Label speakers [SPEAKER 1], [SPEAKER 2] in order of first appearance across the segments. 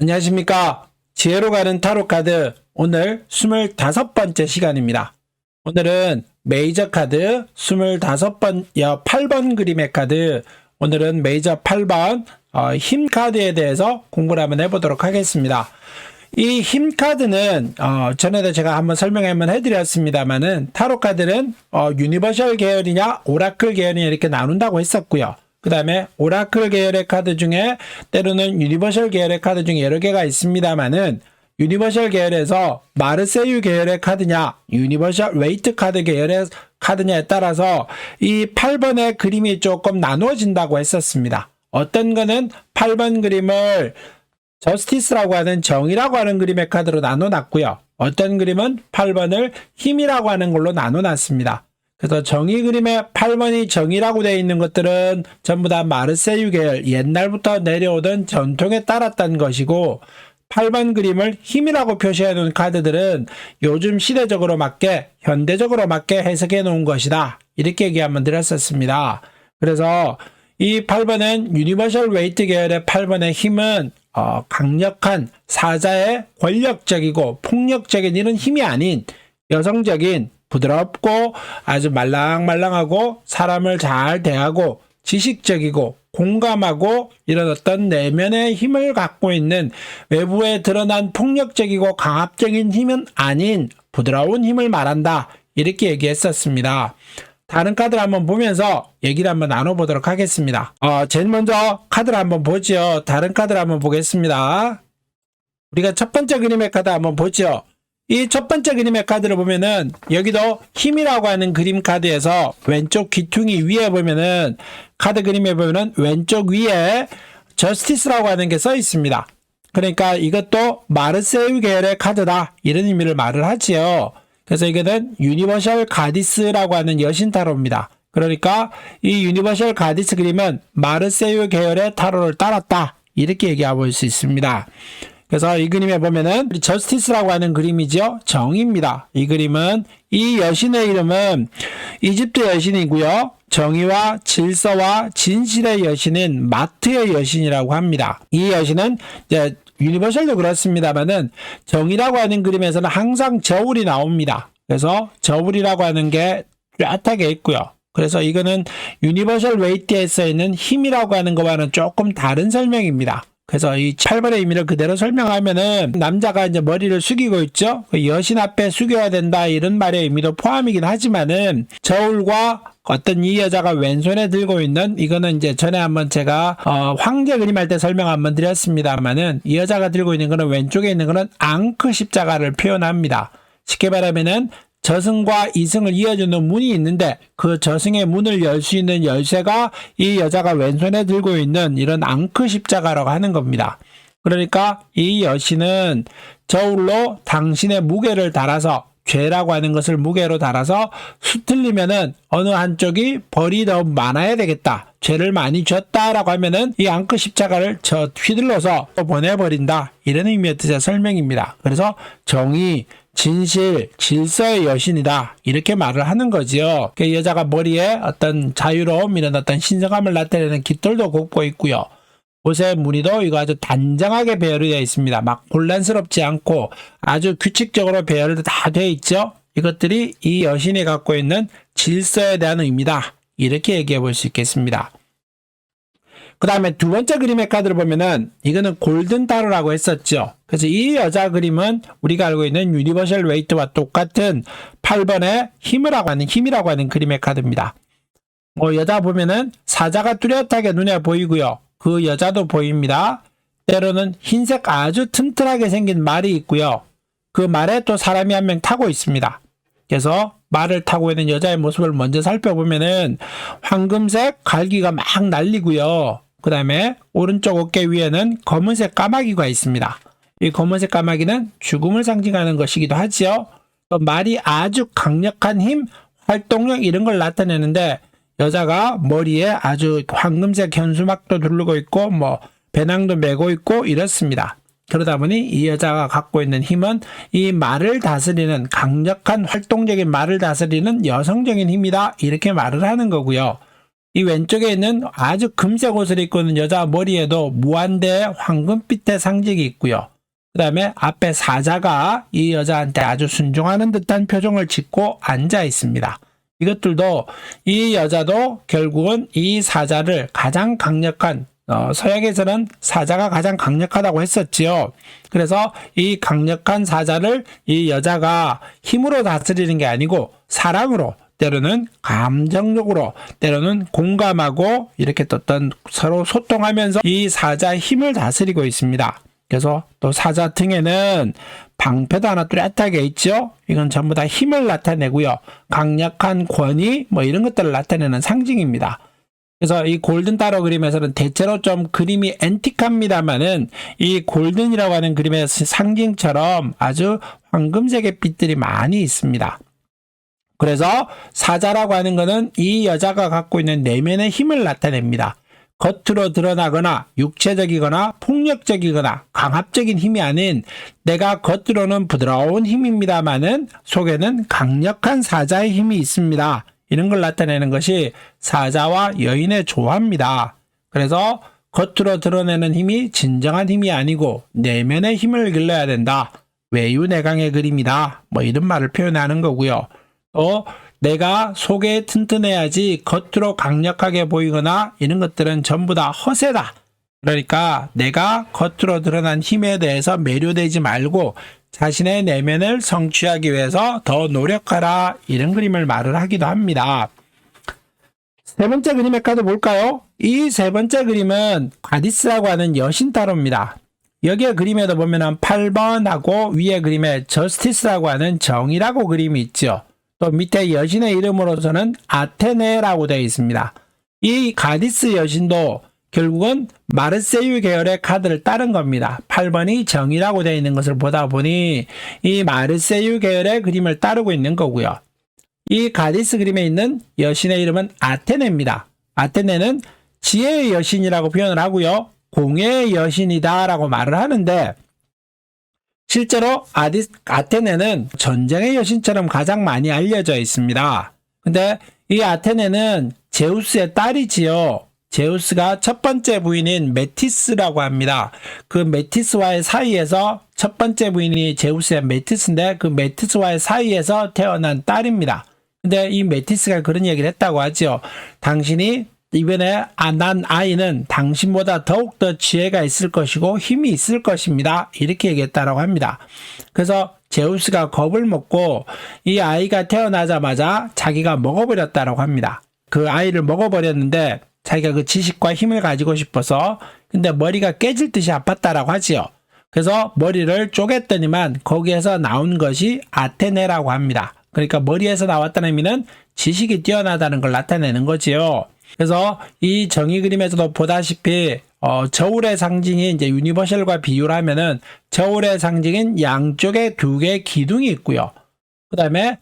[SPEAKER 1] 안녕하십니까. 지혜로 가는 타로 카드 오늘 25번째 시간입니다. 오늘은 메이저 카드 25번, 8번 그림의 카드, 오늘은 메이저 8번 힘 카드에 대해서 공부를 한번 해보도록 하겠습니다. 이 힘 카드는 전에도 제가 한번 설명 한번 해드렸습니다만은 타로 카드는 유니버셜 계열이냐 오라클 계열이냐 이렇게 나눈다고 했었고요. 그 다음에 오라클 계열의 카드 중에 때로는 유니버셜 계열의 카드 중에 여러 개가 있습니다만은 유니버셜 계열에서 마르세유 계열의 카드냐 유니버셜 웨이트 카드 계열의 카드냐에 따라서 이 8번의 그림이 조금 나누어진다고 했었습니다. 어떤 거는 8번 그림을 저스티스라고 하는 정의라고 하는 그림의 카드로 나눠놨고요. 어떤 그림은 8번을 힘이라고 하는 걸로 나눠놨습니다. 그래서 정의 그림에 8번이 정의라고 되어 있는 것들은 전부 다 마르세유 계열, 옛날부터 내려오던 전통에 따랐던 것이고 8번 그림을 힘이라고 표시해 놓은 카드들은 요즘 시대적으로 맞게, 현대적으로 맞게 해석해 놓은 것이다. 이렇게 얘기 한번 드렸었습니다. 그래서 이 8번은 유니버셜 웨이트 계열의 8번의 힘은 강력한 사자의 권력적이고 폭력적인 이런 힘이 아닌 여성적인 부드럽고 아주 말랑말랑하고 사람을 잘 대하고 지식적이고 공감하고 이런 어떤 내면의 힘을 갖고 있는 외부에 드러난 폭력적이고 강압적인 힘은 아닌 부드러운 힘을 말한다. 이렇게 얘기했었습니다. 다른 카드를 한번 보면서 얘기를 한번 나눠보도록 하겠습니다. 제일 먼저 카드를 한번 보죠. 다른 카드를 한번 보겠습니다. 우리가 첫 번째 그림의 카드 한번 보죠. 이 첫 번째 그림의 카드를 보면은 여기도 힘이라고 하는 그림 카드에서 왼쪽 귀퉁이 위에 보면은 카드 그림에 보면은 왼쪽 위에 저스티스라고 하는 게 써 있습니다. 그러니까 이것도 마르세유 계열의 카드다 이런 의미를 말을 하지요. 그래서 이거는 유니버셜 가디스라고 하는 여신 타로입니다. 그러니까 이 유니버셜 가디스 그림은 마르세유 계열의 타로를 따랐다 이렇게 얘기해 볼 수 있습니다. 그래서 이 그림에 보면은 저스티스라고 하는 그림이죠. 정의입니다. 이 그림은 이 여신의 이름은 이집트 여신이고요. 정의와 질서와 진실의 여신인 마트의 여신이라고 합니다. 이 여신은 이제 유니버셜도 그렇습니다만은 정의라고 하는 그림에서는 항상 저울이 나옵니다. 그래서 저울이라고 하는 게 뚜렷하게 있고요. 그래서 이거는 유니버셜 웨이트에 써 있는 힘이라고 하는 것과는 조금 다른 설명입니다. 그래서 이 8번의 의미를 그대로 설명하면은 남자가 이제 머리를 숙이고 있죠. 여신 앞에 숙여야 된다 이런 말의 의미도 포함이긴 하지만은 저울과 어떤 이 여자가 왼손에 들고 있는 이거는 이제 전에 한번 제가 황제 그림할 때 설명 한번 드렸습니다만은 이 여자가 들고 있는 거는 왼쪽에 있는 거는 앙크 십자가를 표현합니다. 쉽게 말하면은 저승과 이승을 이어주는 문이 있는데 그 저승의 문을 열 수 있는 열쇠가 이 여자가 왼손에 들고 있는 이런 앙크 십자가라고 하는 겁니다. 그러니까 이 여신은 저울로 당신의 무게를 달아서 죄라고 하는 것을 무게로 달아서 수틀리면은 어느 한쪽이 벌이 더 많아야 되겠다. 죄를 많이 졌다라고 하면은 이 앙크 십자가를 휘둘러서 보내버린다. 이런 의미의 뜻의 설명입니다. 그래서 정의, 진실, 질서의 여신이다 이렇게 말을 하는 거지요. 그 여자가 머리에 어떤 자유로움 이런 어떤 신성함을 나타내는 깃털도 곱고 있고요. 옷의 무늬도 이거 아주 단정하게 배열이 되어 있습니다. 막 혼란스럽지 않고 아주 규칙적으로 배열도 다 되어 있죠. 이것들이 이 여신이 갖고 있는 질서에 대한 의미다 이렇게 얘기해 볼 수 있겠습니다. 그 다음에 두 번째 그림의 카드를 보면은 이거는 골든 타로라고 했었죠. 그래서 이 여자 그림은 우리가 알고 있는 유니버셜 웨이트와 똑같은 8번의 힘이라고 하는 그림의 카드입니다. 여자 보면은 사자가 뚜렷하게 눈에 보이고요. 그 여자도 보입니다. 때로는 흰색 아주 튼튼하게 생긴 말이 있고요. 그 말에 또 사람이 한 명 타고 있습니다. 그래서 말을 타고 있는 여자의 모습을 먼저 살펴보면은 황금색 갈기가 막 날리고요. 그 다음에 오른쪽 어깨 위에는 검은색 까마귀가 있습니다. 이 검은색 까마귀는 죽음을 상징하는 것이기도 하지요. 또 말이 아주 강력한 힘, 활동력 이런 걸 나타내는데 여자가 머리에 아주 황금색 현수막도 두르고 있고 배낭도 메고 있고 이렇습니다. 그러다 보니 이 여자가 갖고 있는 힘은 이 말을 다스리는 강력한 활동적인 말을 다스리는 여성적인 힘이다 이렇게 말을 하는 거고요. 이 왼쪽에 있는 아주 금색 옷을 입고 있는 여자 머리에도 무한대의 황금빛의 상징이 있고요. 그 다음에 앞에 사자가 이 여자한테 아주 순종하는 듯한 표정을 짓고 앉아 있습니다. 이것들도 이 여자도 결국은 이 사자를 가장 강력한 서양에서는 사자가 가장 강력하다고 했었지요. 그래서 이 강력한 사자를 이 여자가 힘으로 다스리는 게 아니고 사랑으로, 때로는 감정적으로, 때로는 공감하고 이렇게 어떤 서로 소통하면서 이 사자의 힘을 다스리고 있습니다. 그래서 또 사자 등에는 방패도 하나 뚜렷하게 있죠. 이건 전부 다 힘을 나타내고요. 강력한 권위 뭐 이런 것들을 나타내는 상징입니다. 그래서 이 골든 타로 그림에서는 대체로 좀 그림이 앤틱합니다만은 이 골든이라고 하는 그림의 상징처럼 아주 황금색의 빛들이 많이 있습니다. 그래서 사자라고 하는 것은 이 여자가 갖고 있는 내면의 힘을 나타냅니다. 겉으로 드러나거나 육체적이거나 폭력적이거나 강압적인 힘이 아닌 내가 겉으로는 부드러운 힘입니다만은 속에는 강력한 사자의 힘이 있습니다. 이런 걸 나타내는 것이 사자와 여인의 조화입니다. 그래서 겉으로 드러내는 힘이 진정한 힘이 아니고 내면의 힘을 길러야 된다. 외유내강의 그림이다. 뭐 이런 말을 표현하는 거고요. 또 내가 속에 튼튼해야지 겉으로 강력하게 보이거나 이런 것들은 전부 다 허세다. 그러니까 내가 겉으로 드러난 힘에 대해서 매료되지 말고 자신의 내면을 성취하기 위해서 더 노력하라. 이런 그림을 말을 하기도 합니다. 세 번째 그림의 카드 볼까요? 이 세 번째 그림은 가디스라고 하는 여신 타로입니다. 여기에 그림에도 보면은 8번하고 위에 그림에 저스티스라고 하는 정의라고 그림이 있죠. 또 밑에 여신의 이름으로서는 아테네라고 되어 있습니다. 이 가디스 여신도 결국은 마르세유 계열의 카드를 따른 겁니다. 8번이 정의라고 되어 있는 것을 보다 보니 이 마르세유 계열의 그림을 따르고 있는 거고요. 이 가디스 그림에 있는 여신의 이름은 아테네입니다. 아테네는 지혜의 여신이라고 표현을 하고요. 공예의 여신이다 라고 말을 하는데 실제로 아테네는 전쟁의 여신처럼 가장 많이 알려져 있습니다. 근데 이 아테네는 제우스의 딸이지요. 제우스가 첫 번째 부인인 메티스라고 합니다. 그 메티스와의 사이에서 첫 번째 부인이 제우스의 메티스인데 그 메티스와의 사이에서 태어난 딸입니다. 근데 이 메티스가 그런 얘기를 했다고 하죠. 당신이 이번에 난 아이는 당신보다 더욱더 지혜가 있을 것이고 힘이 있을 것입니다. 이렇게 얘기했다고 합니다. 그래서 제우스가 겁을 먹고 이 아이가 태어나자마자 자기가 먹어버렸다고 합니다. 그 아이를 먹어버렸는데 자기가 그 지식과 힘을 가지고 싶어서 근데 머리가 깨질 듯이 아팠다고 하지요. 그래서 머리를 쪼갰더니만 거기에서 나온 것이 아테네라고 합니다. 그러니까 머리에서 나왔다는 의미는 지식이 뛰어나다는 걸 나타내는 거지요. 그래서 이 정의 그림에서도 보다시피 저울의 상징이 이제 유니버셜과 비유를 하면은 저울의 상징인 양쪽에 두 개의 기둥이 있고요. 그 다음에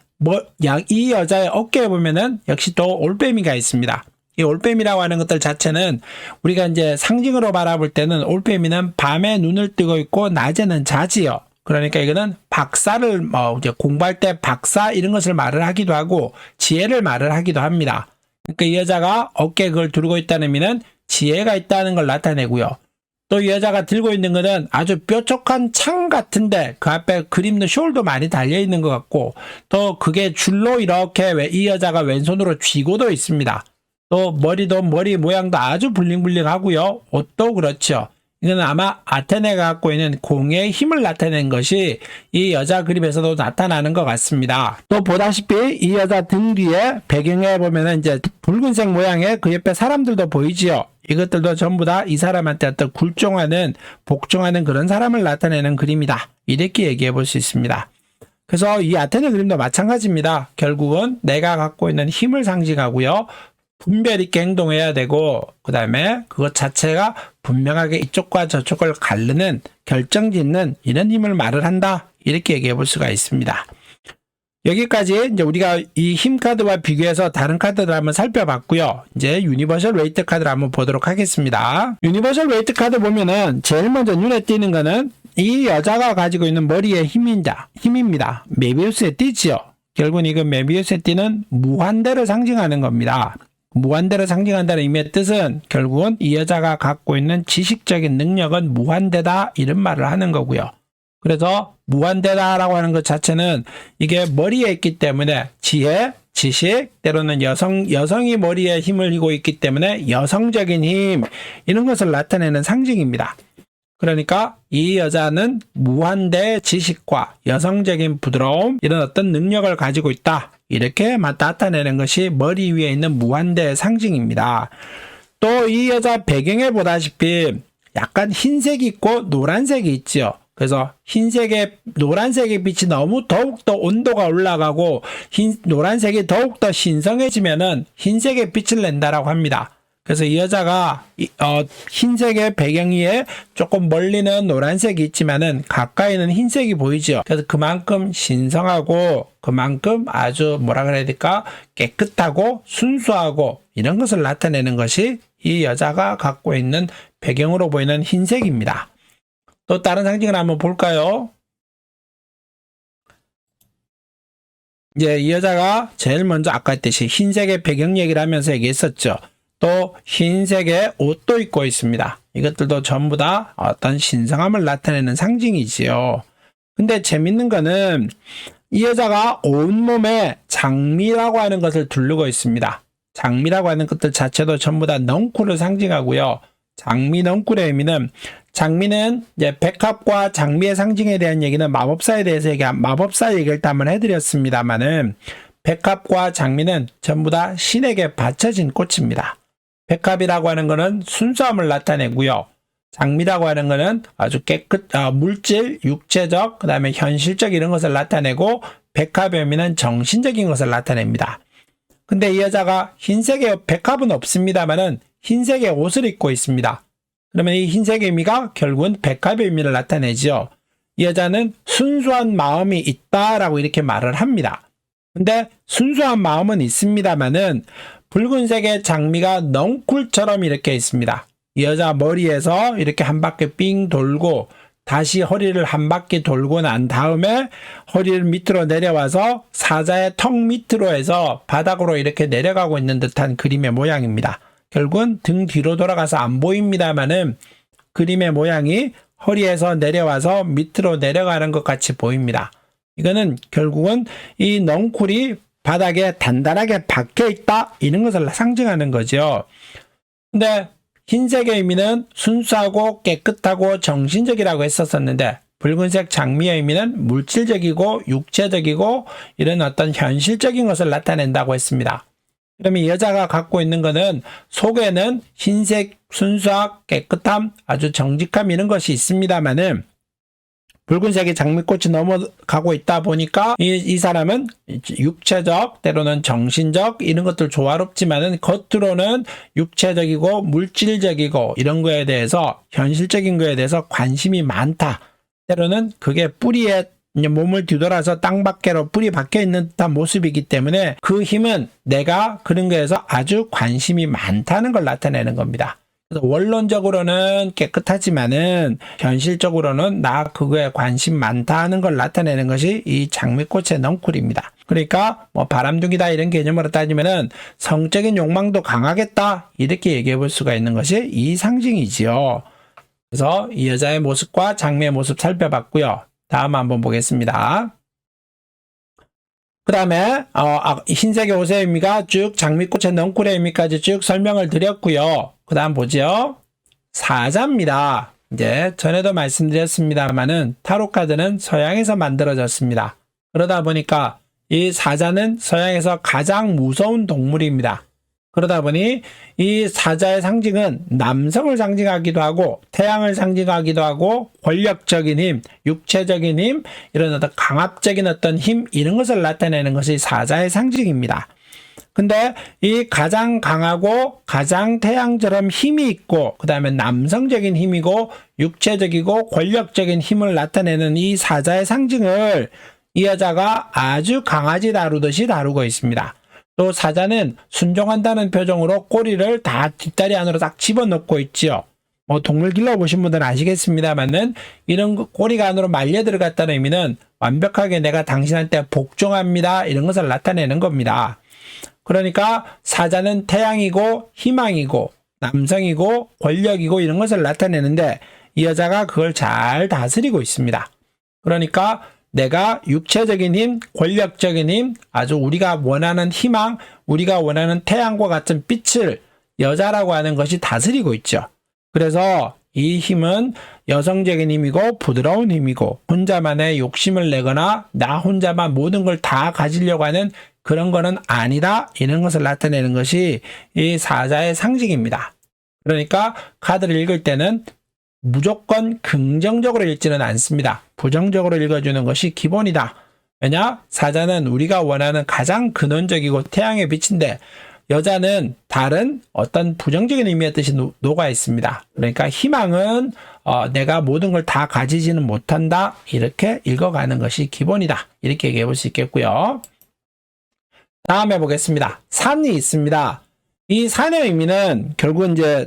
[SPEAKER 1] 이 여자의 어깨에 보면은 역시 또 올빼미가 있습니다. 이 올빼미라고 하는 것들 자체는 우리가 이제 상징으로 바라볼 때는 올빼미는 밤에 눈을 뜨고 있고 낮에는 자지요. 그러니까 이거는 박사를 이제 공부할 때 박사 이런 것을 말을 하기도 하고 지혜를 말을 하기도 합니다. 그러니까 이 여자가 어깨에 그걸 들고 있다는 의미는 지혜가 있다는 걸 나타내고요. 또 이 여자가 들고 있는 것은 아주 뾰족한 창 같은데 그 앞에 그림도 숄도 많이 달려있는 것 같고 또 그게 줄로 이렇게 이 여자가 왼손으로 쥐고도 있습니다. 또 머리 모양도 아주 블링블링하고요. 옷도 그렇죠. 이건 아마 아테네가 갖고 있는 공예의 힘을 나타낸 것이 이 여자 그림에서도 나타나는 것 같습니다. 또 보다시피 이 여자 등 뒤에 배경에 보면은 이제 붉은색 모양의 그 옆에 사람들도 보이지요. 이것들도 전부 다 이 사람한테 어떤 복종하는 그런 사람을 나타내는 그림이다. 이렇게 얘기해 볼 수 있습니다. 그래서 이 아테네 그림도 마찬가지입니다. 결국은 내가 갖고 있는 힘을 상징하고요. 분별 있게 행동해야 되고 그 다음에 그것 자체가 분명하게 이쪽과 저쪽을 가르는 결정짓는 이런 힘을 말을 한다. 이렇게 얘기해 볼 수가 있습니다. 여기까지 이제 우리가 이 힘 카드와 비교해서 다른 카드를 한번 살펴봤고요. 이제 유니버셜 웨이트 카드를 한번 보도록 하겠습니다. 유니버셜 웨이트 카드 보면은 제일 먼저 눈에 띄는 거는 이 여자가 가지고 있는 머리의 힘입니다. 메비우스의 띠지요. 결국은 이거 메비우스의 띠는 무한대를 상징하는 겁니다. 무한대를 상징한다는 의미의 뜻은 결국은 이 여자가 갖고 있는 지식적인 능력은 무한대다 이런 말을 하는 거고요. 그래서 무한대다라고 하는 것 자체는 이게 머리에 있기 때문에 지혜, 지식, 때로는 여성이 머리에 힘을 쥐고 있기 때문에 여성적인 힘, 이런 것을 나타내는 상징입니다. 그러니까 이 여자는 무한대의 지식과 여성적인 부드러움, 이런 어떤 능력을 가지고 있다. 이렇게 나타내는 것이 머리 위에 있는 무한대의 상징입니다. 또 이 여자 배경에 보다시피 약간 흰색이 있고 노란색이 있죠. 그래서 노란색의 빛이 너무 더욱더 온도가 올라가고 노란색이 더욱더 신성해지면은 흰색의 빛을 낸다라고 합니다. 그래서 이 여자가 흰색의 배경 위에 조금 멀리는 노란색이 있지만은 가까이는 흰색이 보이죠. 그래서 그만큼 신성하고 그만큼 아주 뭐라 그래야 될까? 깨끗하고 순수하고 이런 것을 나타내는 것이 이 여자가 갖고 있는 배경으로 보이는 흰색입니다. 또 다른 상징을 한번 볼까요? 이제 이 여자가 제일 먼저 아까 했듯이 흰색의 배경 얘기를 하면서 얘기했었죠. 또 흰색의 옷도 입고 있습니다. 이것들도 전부 다 어떤 신성함을 나타내는 상징이지요. 근데 재밌는 거는 이 여자가 온몸에 장미라고 하는 것을 두르고 있습니다. 장미라고 하는 것들 자체도 전부 다 넝쿨을 상징하고요. 장미 넝쿨의 의미는 장미는 이제 백합과 장미의 상징에 대한 얘기는 마법사 얘기를 또 한번 해드렸습니다만은 백합과 장미는 전부 다 신에게 바쳐진 꽃입니다. 백합이라고 하는 것은 순수함을 나타내고요. 장미라고 하는 것은 아주 물질, 육체적, 그 다음에 현실적 이런 것을 나타내고 백합의 의미는 정신적인 것을 나타냅니다. 근데 이 여자가 흰색의 백합은 없습니다만은 흰색의 옷을 입고 있습니다. 그러면 이 흰색의 의미가 결국은 백합의 의미를 나타내죠. 이 여자는 순수한 마음이 있다라고 이렇게 말을 합니다. 근데 순수한 마음은 있습니다만은 붉은색의 장미가 넝쿨처럼 이렇게 있습니다. 이 여자 머리에서 이렇게 한 바퀴 삥 돌고 다시 허리를 한 바퀴 돌고 난 다음에 허리를 밑으로 내려와서 사자의 턱 밑으로 해서 바닥으로 이렇게 내려가고 있는 듯한 그림의 모양입니다. 결국은 등 뒤로 돌아가서 안 보입니다만은 그림의 모양이 허리에서 내려와서 밑으로 내려가는 것 같이 보입니다. 이거는 결국은 이 넝쿨이 바닥에 단단하게 박혀 있다 이런 것을 상징하는 거죠. 근데 흰색의 의미는 순수하고 깨끗하고 정신적이라고 했었는데 붉은색 장미의 의미는 물질적이고 육체적이고 이런 어떤 현실적인 것을 나타낸다고 했습니다. 그러면 이 여자가 갖고 있는 것은 속에는 흰색, 순수함, 깨끗함, 아주 정직함 이런 것이 있습니다만은 붉은색의 장미꽃이 넘어가고 있다 보니까 이 사람은 육체적, 때로는 정신적 이런 것들 조화롭지만은 겉으로는 육체적이고 물질적이고 이런 거에 대해서 현실적인 거에 대해서 관심이 많다. 때로는 그게 뿌리에 몸을 뒤돌아서 땅 밖으로 뿌리 박혀 있는 듯한 모습이기 때문에 그 힘은 내가 그런 거에서 아주 관심이 많다는 걸 나타내는 겁니다. 그래서 원론적으로는 깨끗하지만은 현실적으로는 나 그거에 관심 많다는 걸 나타내는 것이 이 장미꽃의 넝쿨입니다. 그러니까 뭐 바람둥이다 이런 개념으로 따지면은 성적인 욕망도 강하겠다 이렇게 얘기해 볼 수가 있는 것이 이 상징이지요. 그래서 이 여자의 모습과 장미의 모습 살펴봤고요. 다음 한번 보겠습니다. 그 다음에 흰색의 옷의 의미가 쭉 장미꽃의 넝쿨의 의미까지 쭉 설명을 드렸고요. 그 다음 보죠. 사자입니다. 이제 전에도 말씀드렸습니다만은 타로 카드는 서양에서 만들어졌습니다. 그러다 보니까 이 사자는 서양에서 가장 무서운 동물입니다. 그러다 보니 이 사자의 상징은 남성을 상징하기도 하고 태양을 상징하기도 하고 권력적인 힘, 육체적인 힘, 이런 어떤 강압적인 어떤 힘 이런 것을 나타내는 것이 사자의 상징입니다. 근데 이 가장 강하고 가장 태양처럼 힘이 있고 그 다음에 남성적인 힘이고 육체적이고 권력적인 힘을 나타내는 이 사자의 상징을 이 여자가 아주 강아지 다루듯이 다루고 있습니다. 또 사자는 순종한다는 표정으로 꼬리를 다 뒷다리 안으로 딱 집어넣고 있지요. 뭐 동물 길러보신 분들은 아시겠습니다만은 이런 꼬리가 안으로 말려 들어갔다는 의미는 완벽하게 내가 당신한테 복종합니다 이런 것을 나타내는 겁니다. 그러니까 사자는 태양이고 희망이고 남성이고 권력이고 이런 것을 나타내는데 이 여자가 그걸 잘 다스리고 있습니다. 그러니까 내가 육체적인 힘, 권력적인 힘, 아주 우리가 원하는 희망, 우리가 원하는 태양과 같은 빛을 여자라고 하는 것이 다스리고 있죠. 그래서 이 힘은 여성적인 힘이고 부드러운 힘이고 혼자만의 욕심을 내거나 나 혼자만 모든 걸 다 가지려고 하는 그런 거는 아니다. 이런 것을 나타내는 것이 이 사자의 상징입니다. 그러니까 카드를 읽을 때는 무조건 긍정적으로 읽지는 않습니다. 부정적으로 읽어주는 것이 기본이다. 왜냐? 사자는 우리가 원하는 가장 근원적이고 태양의 빛인데 여자는 다른 어떤 부정적인 의미의 뜻이 녹아 있습니다. 그러니까 희망은 내가 모든 걸 다 가지지는 못한다. 이렇게 읽어가는 것이 기본이다. 이렇게 얘기해 볼 수 있겠고요. 다음에 보겠습니다. 산이 있습니다. 이 산의 의미는 결국은 이제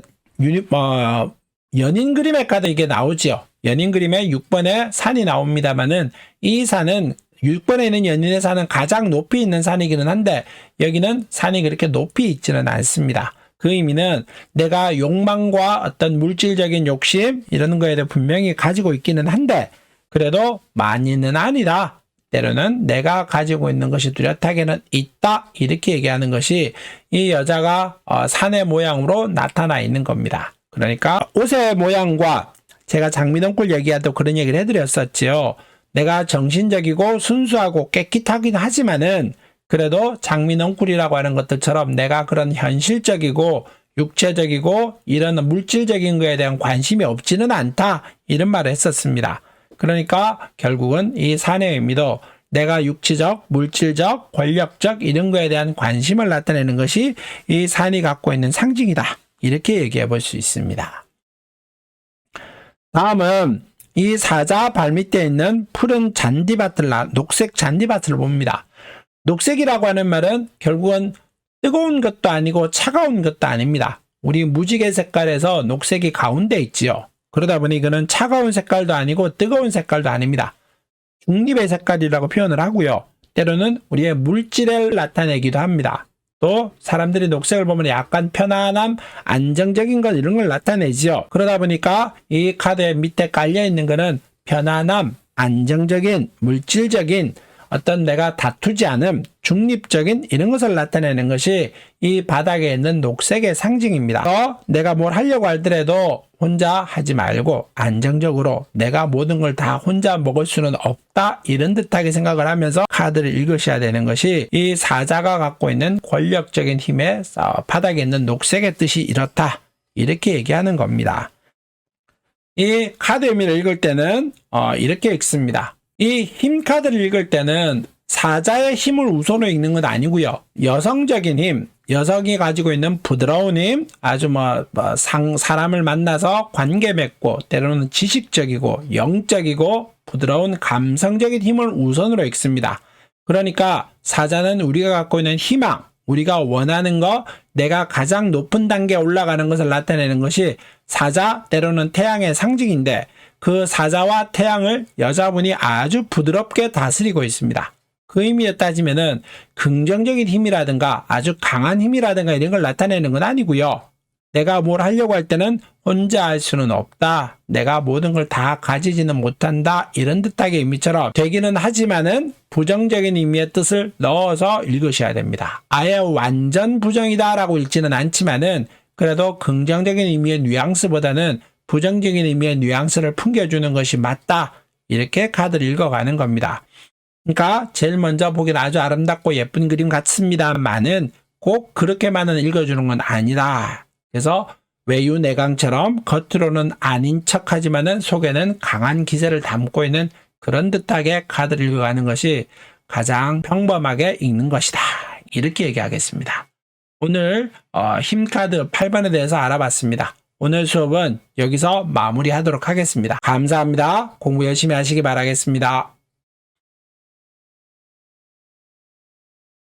[SPEAKER 1] 연인 그림의 카드 이게 나오지요. 연인 그림에 6번에 산이 나옵니다만은 이 산은 6번에 있는 연인의 산은 가장 높이 있는 산이기는 한데 여기는 산이 그렇게 높이 있지는 않습니다. 그 의미는 내가 욕망과 어떤 물질적인 욕심 이런 거에 대해 분명히 가지고 있기는 한데 그래도 많이는 아니다. 때로는 내가 가지고 있는 것이 뚜렷하게는 있다. 이렇게 얘기하는 것이 이 여자가 산의 모양으로 나타나 있는 겁니다. 그러니까 옷의 모양과 제가 장미덩굴 얘기할 때 그런 얘기를 해드렸었지요. 내가 정신적이고 순수하고 깨끗하긴 하지만은 그래도 장미넝쿨이라고 하는 것들처럼 내가 그런 현실적이고 육체적이고 이런 물질적인 거에 대한 관심이 없지는 않다. 이런 말을 했었습니다. 그러니까 결국은 이 산의 의미도 내가 육체적, 물질적, 권력적 이런 거에 대한 관심을 나타내는 것이 이 산이 갖고 있는 상징이다. 이렇게 얘기해 볼 수 있습니다. 다음은 이 사자 발밑에 있는 푸른 잔디밭을 녹색 잔디밭을 봅니다. 녹색이라고 하는 말은 결국은 뜨거운 것도 아니고 차가운 것도 아닙니다. 우리 무지개 색깔에서 녹색이 가운데 있지요. 그러다 보니 이거는 차가운 색깔도 아니고 뜨거운 색깔도 아닙니다. 중립의 색깔이라고 표현을 하고요. 때로는 우리의 물질을 나타내기도 합니다. 또 사람들이 녹색을 보면 약간 편안함, 안정적인 것 이런 걸 나타내지요. 그러다 보니까 이 카드의 밑에 깔려 있는 거는 편안함, 안정적인, 물질적인 어떤 내가 다투지 않음, 중립적인 이런 것을 나타내는 것이 이 바닥에 있는 녹색의 상징입니다. 내가 뭘 하려고 하더라도 혼자 하지 말고 안정적으로 내가 모든 걸 다 혼자 먹을 수는 없다 이런 듯하게 생각을 하면서 카드를 읽으셔야 되는 것이 이 사자가 갖고 있는 권력적인 힘의 바닥에 있는 녹색의 뜻이 이렇다 이렇게 얘기하는 겁니다. 이 카드 의미를 읽을 때는 이렇게 읽습니다. 이 힘 카드를 읽을 때는 사자의 힘을 우선으로 읽는 건 아니고요. 여성적인 힘, 여성이 가지고 있는 부드러운 힘, 아주 사람을 만나서 관계 맺고 때로는 지식적이고 영적이고 부드러운 감성적인 힘을 우선으로 읽습니다. 그러니까 사자는 우리가 갖고 있는 희망, 우리가 원하는 거, 내가 가장 높은 단계에 올라가는 것을 나타내는 것이 사자, 때로는 태양의 상징인데 그 사자와 태양을 여자분이 아주 부드럽게 다스리고 있습니다. 그 의미에 따지면은 긍정적인 힘이라든가 아주 강한 힘이라든가 이런 걸 나타내는 건 아니고요. 내가 뭘 하려고 할 때는 혼자 할 수는 없다. 내가 모든 걸 다 가지지는 못한다. 이런 듯하게 의미처럼 되기는 하지만은 부정적인 의미의 뜻을 넣어서 읽으셔야 됩니다. 아예 완전 부정이다라고 읽지는 않지만은 그래도 긍정적인 의미의 뉘앙스보다는 부정적인 의미의 뉘앙스를 풍겨주는 것이 맞다. 이렇게 카드를 읽어가는 겁니다. 그러니까 제일 먼저 보기엔 아주 아름답고 예쁜 그림 같습니다만은 꼭 그렇게만은 읽어주는 건 아니다. 그래서 외유내강처럼 겉으로는 아닌 척하지만은 속에는 강한 기세를 담고 있는 그런 듯하게 카드를 읽어가는 것이 가장 평범하게 읽는 것이다. 이렇게 얘기하겠습니다. 오늘 힘카드 8번에 대해서 알아봤습니다. 오늘 수업은 여기서 마무리하도록 하겠습니다. 감사합니다. 공부 열심히 하시기 바라겠습니다.